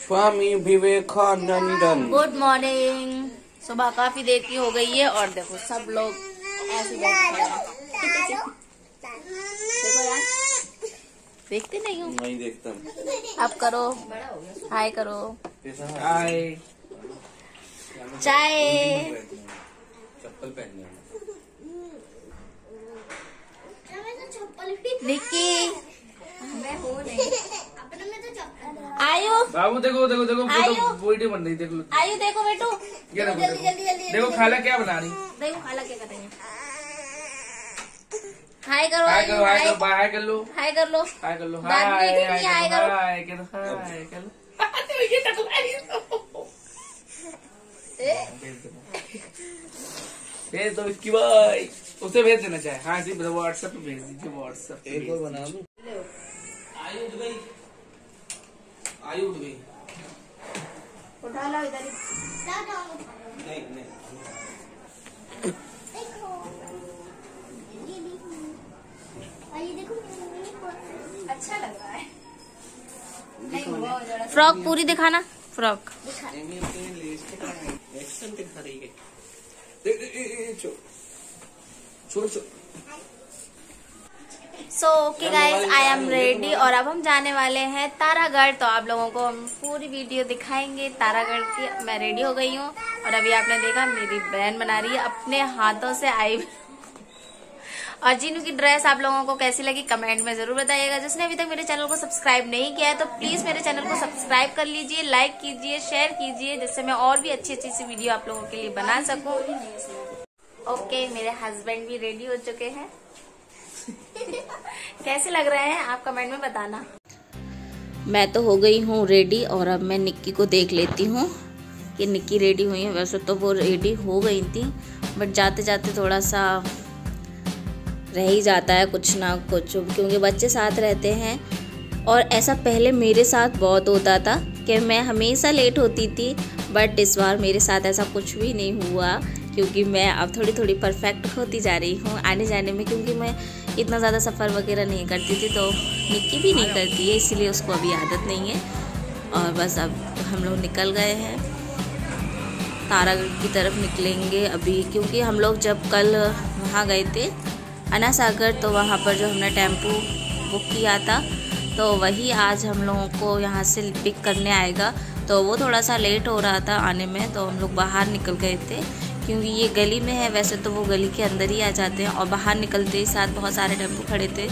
स्वामी Vivekanandan. Good morning. सुबह काफी देर की हो गई है और देखो सब लोग ऐसे बैठे हैं। देखो यार, देखते नहीं हो? नहीं देखता। अब करो, हाय करो। हाय। चाय। चप्पल पहनने निक्की मैं हूँ नहीं, अपने में तो चप्पल। आयु बाबू देखो देखो देखो आयु। वीडियो बन रही, देखो आयु देखो बेटू, ये देखो जल्दी देखो जल्दी जल्दी देखो खाला क्या बना रही। देखो खाला क्या कर रही है। हाय करो, हाय आयु, करो, हाय हाय करो, हाय कर लो, हाय कर लो। हाय कर लो, दादी हाय देखी हाय नहीं, हाय करो, करो। हाय कर लो, हाय कर लो। ये भेज दो इसकी भाई, उसे भेज देना चाहे। हाँ जी, व्हाट्सएप पे भेज दीजिए, व्हाट्सएप पे। एक और बना दूं। आयु उठ गई, आयु उठ गई। उठा लो इधर ही। नहीं नहीं। अच्छा लग रहा है। फ्रॉक पूरी दिखाना, फ्रॉक। एक्शन दिखा रही है। छोड़ छोड़। So okay guys, I am ready और अब हम जाने वाले हैं तारागढ़। तो आप लोगों को हम पूरी वीडियो दिखाएंगे तारागढ़ की। मैं रेडी हो गई हूँ और अभी आपने देखा मेरी बहन बना रही है अपने हाथों से आई। और जीनू की ड्रेस आप लोगों को कैसी लगी कमेंट में जरूर बताइएगा। जिसने अभी तक मेरे चैनल को सब्सक्राइब नहीं किया है तो प्लीज मेरे चैनल को सब्सक्राइब कर लीजिए, लाइक कीजिए, शेयर कीजिए, जिससे मैं और भी अच्छी अच्छी सी वीडियो आप लोगों के लिए बना सकूं। ओके, मेरे हस्बैंड भी रेडी हो चुके हैं। कैसे लग रहे हैं आप कमेंट में बताना। मैं तो हो गई हूँ रेडी और अब मैं निक्की को देख लेती हूँ कि निक्की रेडी हुई है। वैसे तो वो रेडी हो गई थी बट जाते जाते थोड़ा सा रह ही जाता है कुछ ना कुछ, क्योंकि बच्चे साथ रहते हैं। और ऐसा पहले मेरे साथ बहुत होता था कि मैं हमेशा लेट होती थी, बट इस बार मेरे साथ ऐसा कुछ भी नहीं हुआ क्योंकि मैं अब थोड़ी थोड़ी परफेक्ट होती जा रही हूँ आने जाने में। क्योंकि मैं इतना ज़्यादा सफ़र वगैरह नहीं करती थी, तो निक्की भी नहीं करती है, इसलिए उसको अभी आदत नहीं है। और बस अब हम लोग निकल गए हैं, तारागढ़ की तरफ निकलेंगे अभी। क्योंकि हम लोग जब कल वहाँ गए थे अन्ना सागर, तो वहाँ पर जो हमने टेम्पो बुक किया था तो वही आज हम लोगों को यहाँ से पिक करने आएगा। तो वो थोड़ा सा लेट हो रहा था आने में, तो हम लोग बाहर निकल गए थे क्योंकि ये गली में है। वैसे तो वो गली के अंदर ही आ जाते हैं और बाहर निकलते ही साथ बहुत सारे टेम्पो खड़े थे,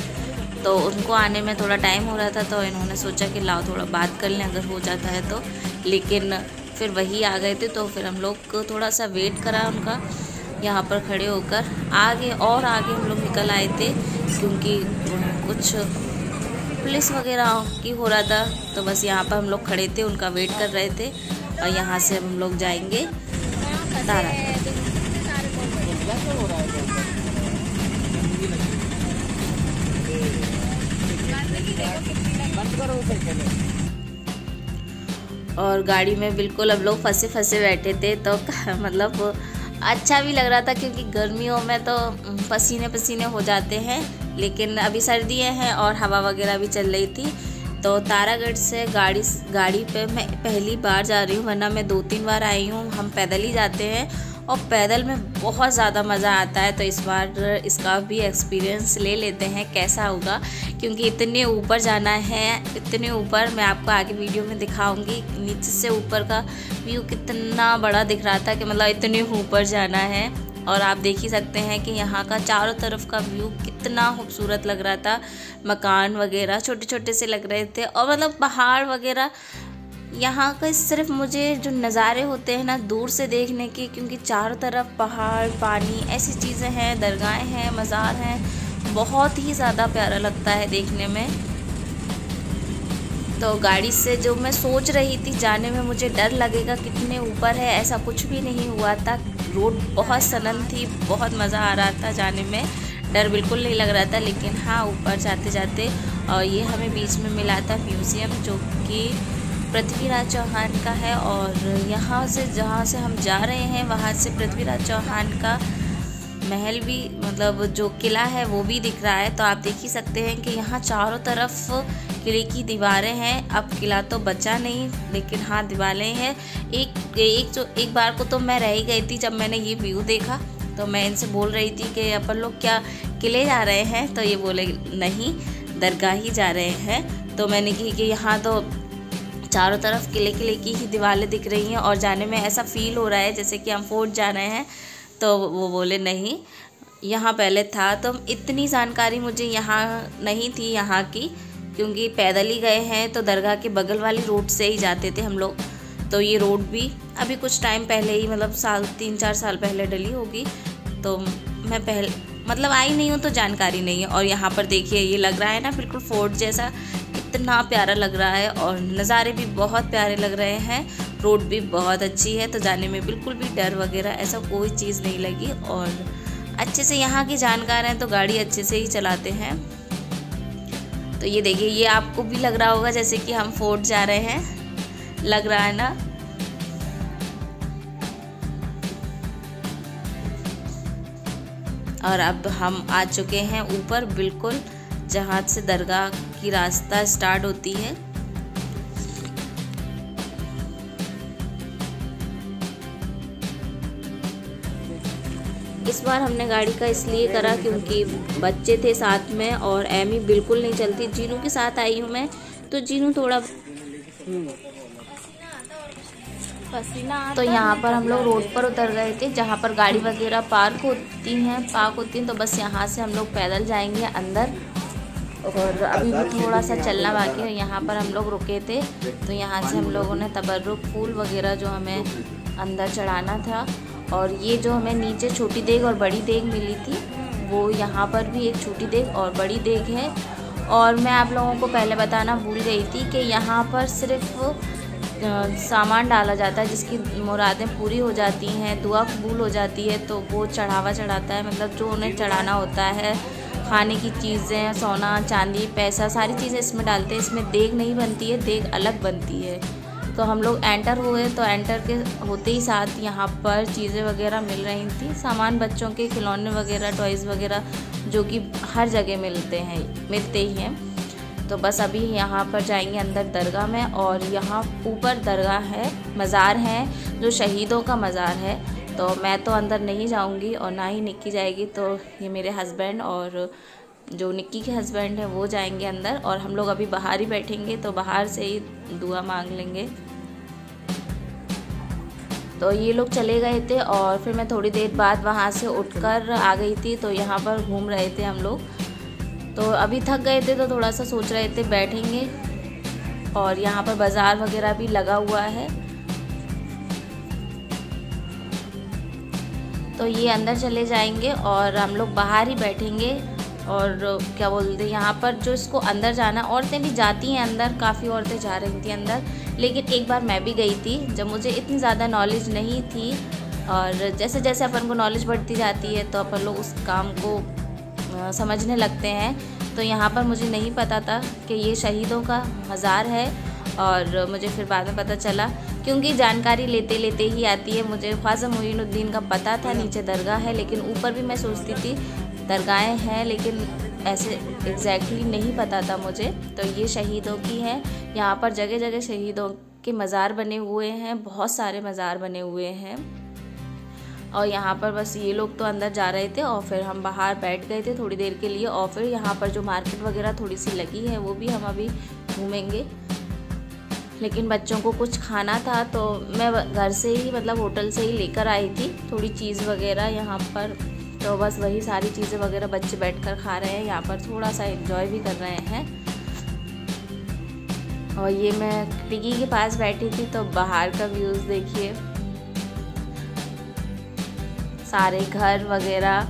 तो उनको आने में थोड़ा टाइम हो रहा था। तो इन्होंने सोचा कि लाओ थोड़ा बात कर लें अगर हो जाता है तो, लेकिन फिर वही आ गए थे। तो फिर हम लोग को थोड़ा सा वेट करा उनका यहाँ पर खड़े होकर। आगे हम लोग निकल आए थे क्योंकि कुछ पुलिस वगैरह की हो रहा था, तो बस यहाँ पर हम लोग खड़े थे, उनका वेट कर रहे थे। और यहाँ से हम लोग जाएंगे तारागढ़। और गाड़ी में बिल्कुल अब लोग फंसे फंसे बैठे थे, तो मतलब अच्छा भी लग रहा था क्योंकि गर्मियों में तो पसीने पसीने हो जाते हैं, लेकिन अभी सर्दियाँ हैं और हवा वगैरह भी चल रही थी। तो तारागढ़ से गाड़ी पे मैं पहली बार जा रही हूँ, वरना मैं 2-3 बार आई हूँ। हम पैदल ही जाते हैं और पैदल में बहुत ज़्यादा मज़ा आता है, तो इस बार इसका भी एक्सपीरियंस ले लेते हैं कैसा होगा। क्योंकि इतने ऊपर जाना है, इतने ऊपर मैं आपको आगे वीडियो में दिखाऊंगी। नीचे से ऊपर का व्यू कितना बड़ा दिख रहा था कि मतलब इतने ऊपर जाना है। और आप देख ही सकते हैं कि यहाँ का चारों तरफ का व्यू कितना खूबसूरत लग रहा था। मकान वगैरह छोटे छोटे से लग रहे थे और मतलब पहाड़ वगैरह। यहाँ का सिर्फ मुझे जो नज़ारे होते हैं ना दूर से देखने के, क्योंकि चारों तरफ पहाड़, पानी, ऐसी चीज़ें हैं, दरगाहें हैं, मज़ार हैं, बहुत ही ज़्यादा प्यारा लगता है देखने में। तो गाड़ी से जो मैं सोच रही थी जाने में मुझे डर लगेगा कितने ऊपर है, ऐसा कुछ भी नहीं हुआ था। रोड बहुत सनन थी, बहुत मज़ा आ रहा था जाने में, डर बिल्कुल नहीं लग रहा था। लेकिन हाँ, ऊपर जाते जाते और ये हमें बीच में मिला था म्यूज़ियम, जो कि पृथ्वीराज चौहान का है। और यहाँ से जहाँ से हम जा रहे हैं वहाँ से पृथ्वीराज चौहान का महल भी मतलब जो किला है वो भी दिख रहा है। तो आप देख ही सकते हैं कि यहाँ चारों तरफ किले की दीवारें हैं। अब किला तो बचा नहीं, लेकिन हाँ दीवारें हैं। एक बार को तो मैं रह ही गई थी जब मैंने ये व्यू देखा। तो मैं इनसे बोल रही थी कि अपन लोग क्या किले जा रहे हैं, तो ये बोले नहीं दरगाह ही जा रहे हैं। तो मैंने कही कि यहाँ तो चारों तरफ किले की ही दीवारें दिख रही हैं और जाने में ऐसा फील हो रहा है जैसे कि हम फोर्ट जा रहे हैं। तो वो बोले नहीं यहाँ पहले था। तो इतनी जानकारी मुझे यहाँ नहीं थी यहाँ की, क्योंकि पैदल ही गए हैं। तो दरगाह के बगल वाली रोड से ही जाते थे हम लोग। तो ये रोड भी अभी कुछ टाइम पहले ही मतलब 3-4 साल पहले डली होगी। तो मैं पहले मतलब आई नहीं हूँ तो जानकारी नहीं है। और यहाँ पर देखिए ये लग रहा है ना बिल्कुल फोर्ट जैसा, कितना प्यारा लग रहा है और नज़ारे भी बहुत प्यारे लग रहे हैं। रोड भी बहुत अच्छी है, तो जाने में बिल्कुल भी डर वगैरह ऐसा कोई चीज़ नहीं लगी। और अच्छे से यहाँ के जानकार हैं तो गाड़ी अच्छे से ही चलाते हैं। तो ये देखिए ये आपको भी लग रहा होगा जैसे कि हम फोर्ट जा रहे हैं, लग रहा है ना। और अब हम आ चुके हैं ऊपर बिल्कुल, जहाँ से दरगाह की रास्ता स्टार्ट होती है। इस बार हमने गाड़ी का इसलिए करा क्योंकि बच्चे थे साथ में और एमी बिल्कुल नहीं चलती। जीनू के साथ आई हूँ मैं, तो जीनू थोड़ा तो यहाँ पर हम लोग रोड पर उतर गए थे जहाँ पर गाड़ी वगैरह पार्क होती हैं। तो बस यहाँ से हम लोग पैदल जाएंगे अंदर। और अभी भी थोड़ा सा चलना बाकी है। यहाँ पर हम लोग रुके थे, तो यहाँ से हम लोगों ने तबर्रुक फूल वगैरह जो हमें अंदर चढ़ाना था। और ये जो हमें नीचे छोटी देग और बड़ी देग मिली थी, वो यहाँ पर भी एक छोटी देग और बड़ी देग है। और मैं आप लोगों को पहले बताना भूल गई थी कि यहाँ पर सिर्फ सामान डाला जाता है जिसकी मुरादें पूरी हो जाती हैं, दुआ कबूल हो जाती है, तो वो चढ़ावा चढ़ाता है। मतलब जो उन्हें चढ़ाना होता है, खाने की चीज़ें, सोना चांदी पैसा सारी चीज़ें इसमें डालते हैं। इसमें देग नहीं बनती है, देग अलग बनती है। तो हम लोग एंटर हुए, तो एंटर के होते ही साथ यहाँ पर चीज़ें वगैरह मिल रही थी, सामान बच्चों के खिलौने वगैरह, टॉयज़ वगैरह, जो कि हर जगह मिलते ही हैं। तो बस अभी यहाँ पर जाएंगे अंदर दरगाह में। और यहाँ ऊपर दरगाह है, मज़ार है जो शहीदों का मज़ार है। तो मैं तो अंदर नहीं जाऊँगी और ना ही निक्की जाएगी। तो ये मेरे हस्बैंड और जो निक्की के हस्बैंड है वो जाएंगे अंदर, और हम लोग अभी बाहर ही बैठेंगे। तो बाहर से ही दुआ मांग लेंगे। तो ये लोग चले गए थे और फिर मैं थोड़ी देर बाद वहाँ से उठकर आ गई थी। तो यहाँ पर घूम रहे थे हम लोग। तो अभी थक गए थे तो थोड़ा सा सोच रहे थे बैठेंगे। और यहाँ पर बाज़ार वगैरह भी लगा हुआ है। तो ये अंदर चले जाएंगे और हम लोग बाहर ही बैठेंगे। और क्या बोलते हैं, यहाँ पर जो इसको अंदर जाना, औरतें भी जाती हैं अंदर, काफ़ी औरतें जा रही थी अंदर। लेकिन एक बार मैं भी गई थी जब मुझे इतनी ज़्यादा नॉलेज नहीं थी। और जैसे जैसे अपन को नॉलेज बढ़ती जाती है तो अपन लोग उस काम को समझने लगते हैं। तो यहाँ पर मुझे नहीं पता था कि ये शहीदों का मज़ार है। और मुझे फिर बाद में पता चला, क्योंकि जानकारी लेते लेते ही आती है। मुझे ख्वाजा मोइनुद्दीन का पता था नीचे दरगाह है, लेकिन ऊपर भी मैं सोचती थी दरगाहें हैं, लेकिन ऐसे एग्जैक्टली नहीं पता था मुझे। तो ये शहीदों की है। यहाँ पर जगह जगह शहीदों के मज़ार बने हुए हैं, बहुत सारे मज़ार बने हुए हैं। और यहाँ पर बस ये लोग तो अंदर जा रहे थे और फिर हम बाहर बैठ गए थे थोड़ी देर के लिए। और फिर यहाँ पर जो मार्केट वगैरह थोड़ी सी लगी है वो भी हम अभी घूमेंगे। लेकिन बच्चों को कुछ खाना था तो मैं घर से ही मतलब होटल से ही लेकर आई थी थोड़ी चीज़ वगैरह यहाँ पर। तो बस वही सारी चीज़ें वगैरह बच्चे बैठकर खा रहे हैं, यहाँ पर थोड़ा सा एंजॉय भी कर रहे हैं। और ये मैं खिड़की के पास बैठी थी तो बाहर का व्यूज़ देखिए, सारे घर वगैरह,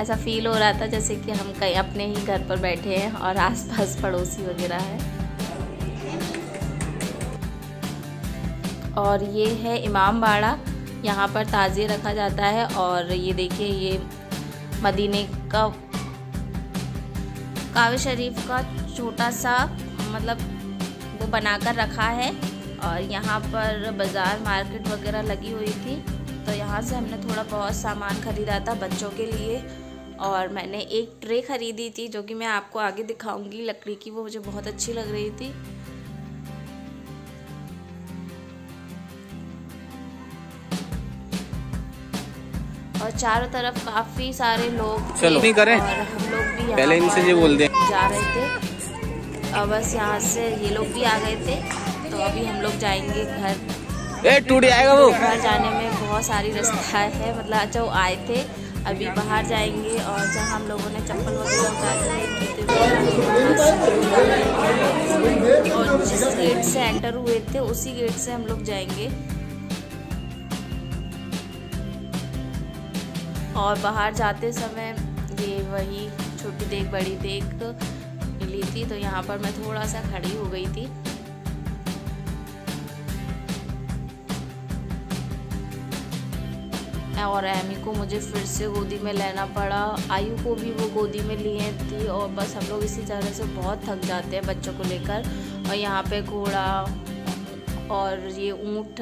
ऐसा फील हो रहा था जैसे कि हम कहीं अपने ही घर पर बैठे हैं और आसपास पड़ोसी वगैरह है। और ये है इमाम बाड़ा, यहाँ पर ताज़िया रखा जाता है। और ये देखिए ये मदीने का काबा शरीफ का छोटा सा मतलब वो बनाकर रखा है। और यहाँ पर बाज़ार मार्केट वगैरह लगी हुई थी। तो यहाँ से हमने थोड़ा बहुत सामान ख़रीदा था बच्चों के लिए, और मैंने एक ट्रे ख़रीदी थी जो कि मैं आपको आगे दिखाऊंगी, लकड़ी की, वो मुझे बहुत अच्छी लग रही थी। और चारों तरफ काफ़ी सारे लोग चलो नहीं करें, और हम लोग भी पहले इनसे ये बोल दें जा रहे थे। और बस यहाँ से ये लोग भी आ गए थे, तो अभी हम लोग जाएंगे घर। टूट जाएगा वो। घर जाने में बहुत सारी रास्ता है, मतलब जो आए थे अभी बाहर जाएंगे, और जहाँ हम लोगों ने चप्पल वगैरह उतारे थे, और जिस गेट से एंटर हुए थे उसी गेट से हम लोग जाएंगे। और बाहर जाते समय ये वही छोटी देख बड़ी देख मिली थी, तो यहाँ पर मैं थोड़ा सा खड़ी हो गई थी। और एमी को मुझे फिर से गोदी में लेना पड़ा, आयु को भी वो गोदी में लिए थी, और बस हम लोग इसी तरह से बहुत थक जाते हैं बच्चों को लेकर। और यहाँ पे घोड़ा और ये ऊँट,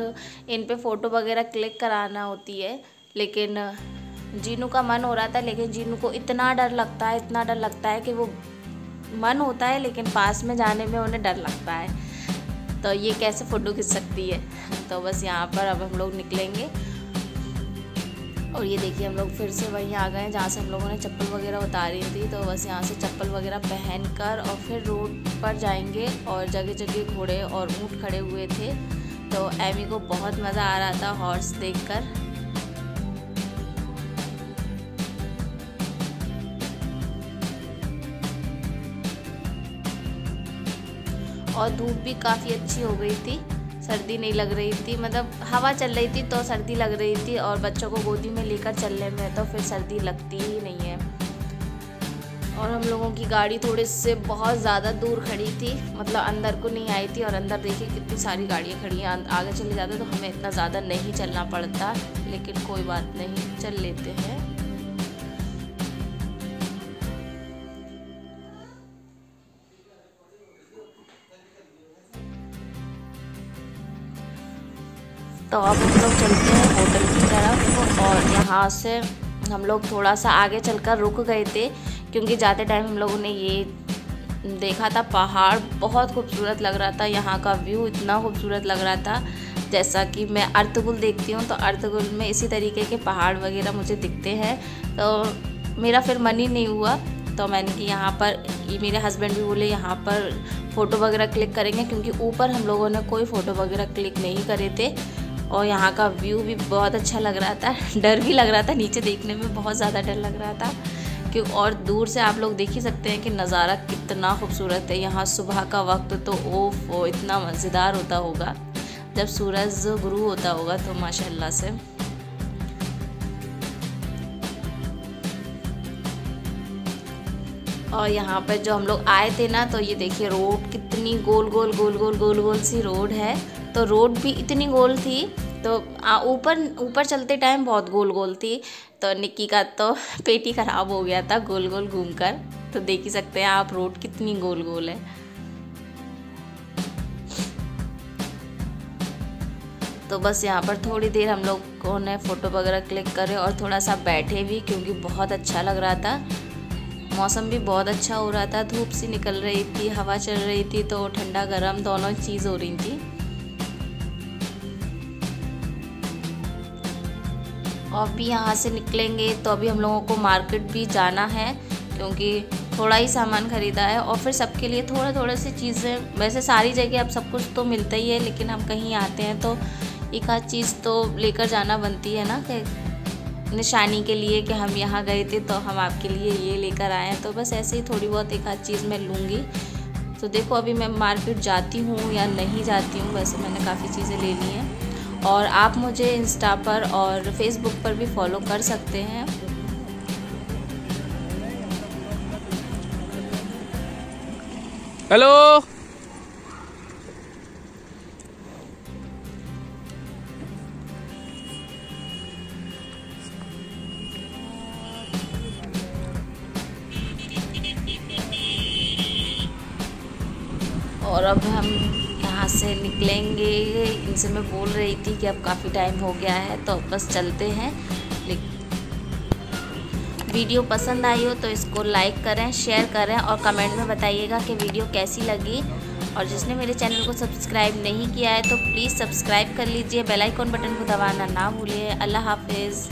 इन पे फ़ोटो वगैरह क्लिक कराना होती है, लेकिन जीनू का मन हो रहा था, लेकिन जीनू को इतना डर लगता है, इतना डर लगता है कि वो मन होता है लेकिन पास में जाने में उन्हें डर लगता है, तो ये कैसे फ़ोटो खींच सकती है। तो बस यहाँ पर अब हम लोग निकलेंगे। और ये देखिए हम लोग फिर से वहीं आ गए जहाँ से हम लोगों ने चप्पल वगैरह उतारी थी, तो बस यहाँ से चप्पल वगैरह पहनकर और फिर रोड पर जाएंगे। और जगह जगह घोड़े और ऊँट खड़े हुए थे, तो एमी को बहुत मज़ा आ रहा था हॉर्स देखकर। और धूप भी काफ़ी अच्छी हो गई थी, सर्दी नहीं लग रही थी, मतलब हवा चल रही थी तो सर्दी लग रही थी, और बच्चों को गोदी में लेकर चलने में तो फिर सर्दी लगती ही नहीं है। और हम लोगों की गाड़ी थोड़े से बहुत ज़्यादा दूर खड़ी थी, मतलब अंदर को नहीं आई थी, और अंदर देखिए कितनी सारी गाड़ियाँ खड़ी हैं। आगे चले जाते तो हमें इतना ज़्यादा नहीं चलना पड़ता, लेकिन कोई बात नहीं, चल लेते हैं। तो अब हम लोग चलते हैं होटल की तरफ, और यहाँ से हम लोग थोड़ा सा आगे चलकर रुक गए थे, क्योंकि जाते टाइम हम लोगों ने ये देखा था, पहाड़ बहुत खूबसूरत लग रहा था, यहाँ का व्यू इतना खूबसूरत लग रहा था। जैसा कि मैं अर्तुगरुल देखती हूँ, तो अर्तुगरुल में इसी तरीके के पहाड़ वगैरह मुझे दिखते हैं, तो मेरा फिर मन ही नहीं हुआ। तो मैंने कि यहाँ पर, ये मेरे हस्बैंड भी बोले यहाँ पर फ़ोटो वगैरह क्लिक करेंगे, क्योंकि ऊपर हम लोगों ने कोई फ़ोटो वगैरह क्लिक नहीं करे थे। और यहाँ का व्यू भी बहुत अच्छा लग रहा था, डर भी लग रहा था, नीचे देखने में बहुत ज़्यादा डर लग रहा था क्यों। और दूर से आप लोग देख ही सकते हैं कि नज़ारा कितना खूबसूरत है। यहाँ सुबह का वक्त तो ओफ इतना मज़ेदार होता होगा, जब सूरज गुरू होता होगा, तो माशाल्लाह से। और यहाँ पर जो हम लोग आए थे ना, तो ये देखिए रोड कितनी गोल गोल गोल गोल गोल गोल सी रोड है, तो रोड भी इतनी गोल थी, तो ऊपर चलते टाइम बहुत गोल गोल थी, तो निक्की का तो पेट ही ख़राब हो गया था गोल गोल घूमकर। तो देख ही सकते हैं आप रोड कितनी गोल गोल है। तो बस यहाँ पर थोड़ी देर हम लोगों ने फ़ोटो वगैरह क्लिक करे और थोड़ा सा बैठे भी, क्योंकि बहुत अच्छा लग रहा था, मौसम भी बहुत अच्छा हो रहा था, धूप सी निकल रही थी, हवा चल रही थी, तो ठंडा गर्म दोनों चीज़ हो रही थी। और भी यहाँ से निकलेंगे तो अभी हम लोगों को मार्केट भी जाना है, क्योंकि थोड़ा ही सामान ख़रीदा है, और फिर सबके लिए थोड़ा थोड़ा सी चीज़ें। वैसे सारी जगह अब सब कुछ तो मिलता ही है, लेकिन हम कहीं आते हैं तो एक आध चीज़ तो लेकर जाना बनती है ना, कि निशानी के लिए कि हम यहाँ गए थे तो हम आपके लिए ये लेकर आए हैं। तो बस ऐसे ही थोड़ी बहुत एक आध चीज़ मैं लूँगी। तो देखो अभी मैं मार्केट जाती हूँ या नहीं जाती हूँ, वैसे मैंने काफ़ी चीज़ें ले ली हैं। और आप मुझे इंस्टा पर और फेसबुक पर भी फॉलो कर सकते हैं। हेलो, और अब हम यहाँ से निकलेंगे। इनसे मैं बोल रही थी कि अब काफ़ी टाइम हो गया है तो बस चलते हैं। वीडियो पसंद आई हो तो इसको लाइक करें, शेयर करें और कमेंट में बताइएगा कि वीडियो कैसी लगी। और जिसने मेरे चैनल को सब्सक्राइब नहीं किया है तो प्लीज़ सब्सक्राइब कर लीजिए, बेल आइकॉन बटन को दबाना ना भूलिए। अल्लाह हाफिज़।